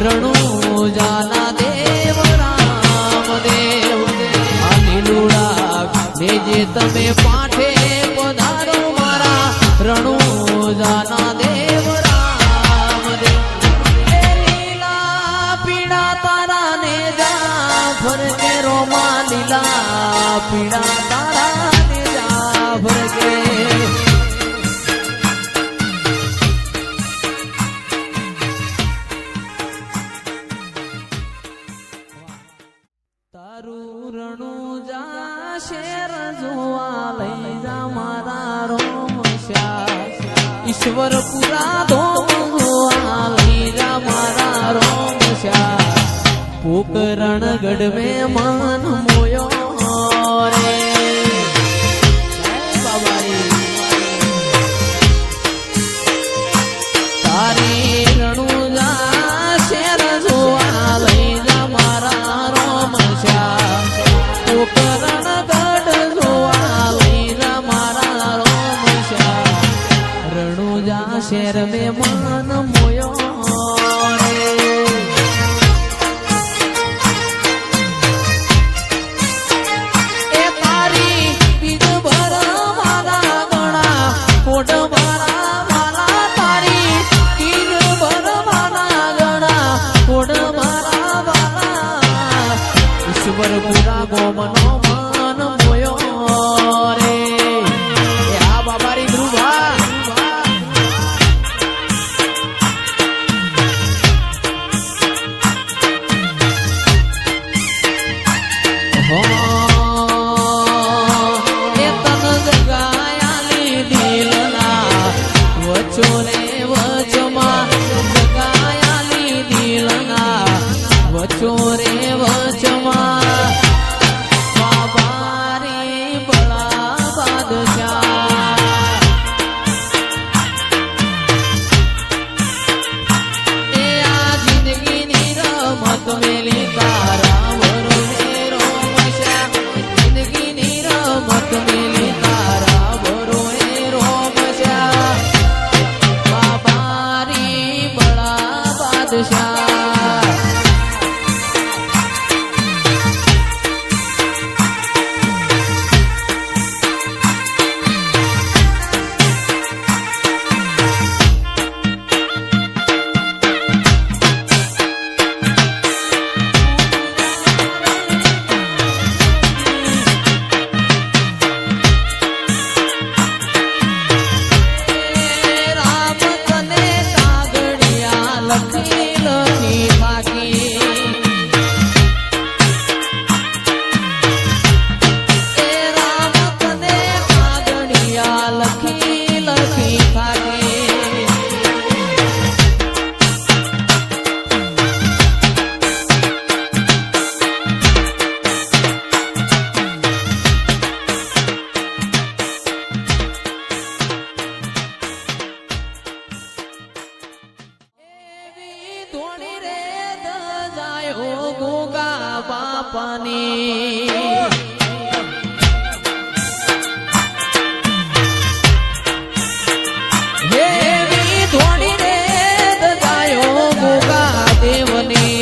રણુજાના દેવ રામદેવ આ લીલુડા લેજે તમે પાઠે પધારો મારા રણુજાના દેવ રામદેવ લીલા પીડા તારા ને જા ફરકે રોમા લીલા પીડા તારા ને જા ફરકે તારું રણુજા શેર જોવા લઈ જા મારા રોમશ્યા ઈશ્વરપુરા ધોમ જોવા લઈ જા મારા રોમશ્યા પોકરણગઢ મેં મન મોયો રે તારી રણુજા શેર જોવા લઈ જા મારા રોમશ્યા પોકરણગઢ જોવા લઈ જા મારા રોમશ્યા રણુજા શેર મેં મન મોયો ઈશ્વરપુરા ગોમનો મન મોયો રે આ બાબારી ધ્રુવા એ તન જગાયાલી દિલના વચો રે વચમાં જગાયાલી દિલના વચો રે વચમાં ગોગા બાપાની હેવી ધોણી રે દજાયો ગોગા દેવની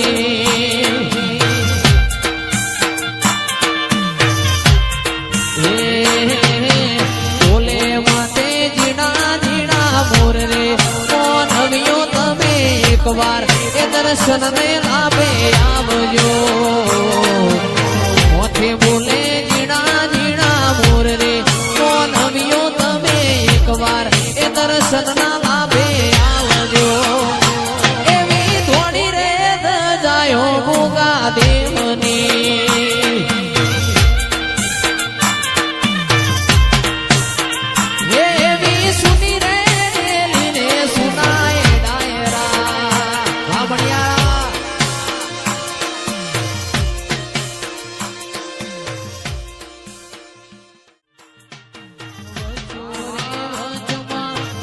બોલે માતે જીણા જીણા મોર રે કોણ હવિયો તમે એકવાર એ દર્શન ને લાભે આવજો મોથે બોલે જીણા જીણા મોર રે કોણ હવિયો તમે એકવાર એ દર્શન ના લાભે આવજો એવી થોડી રે દજાયો ગોગા દેવની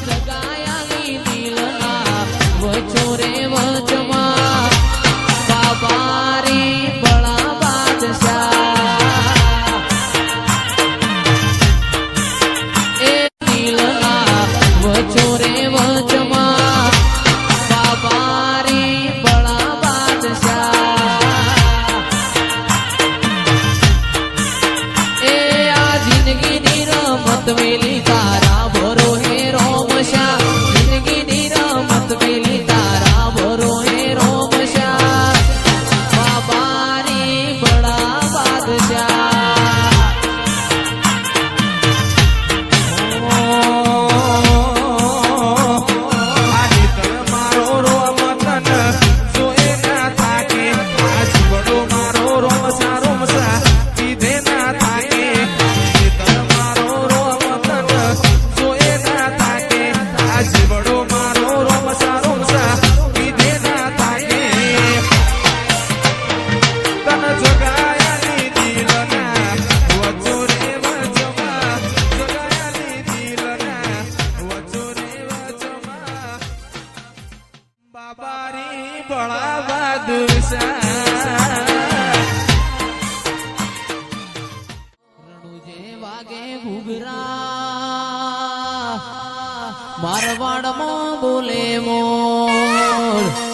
જગાયા ભોળા બાદશાહ રણુજે વાગે ઘૂઘરા મારવાડમાં બોલે મોર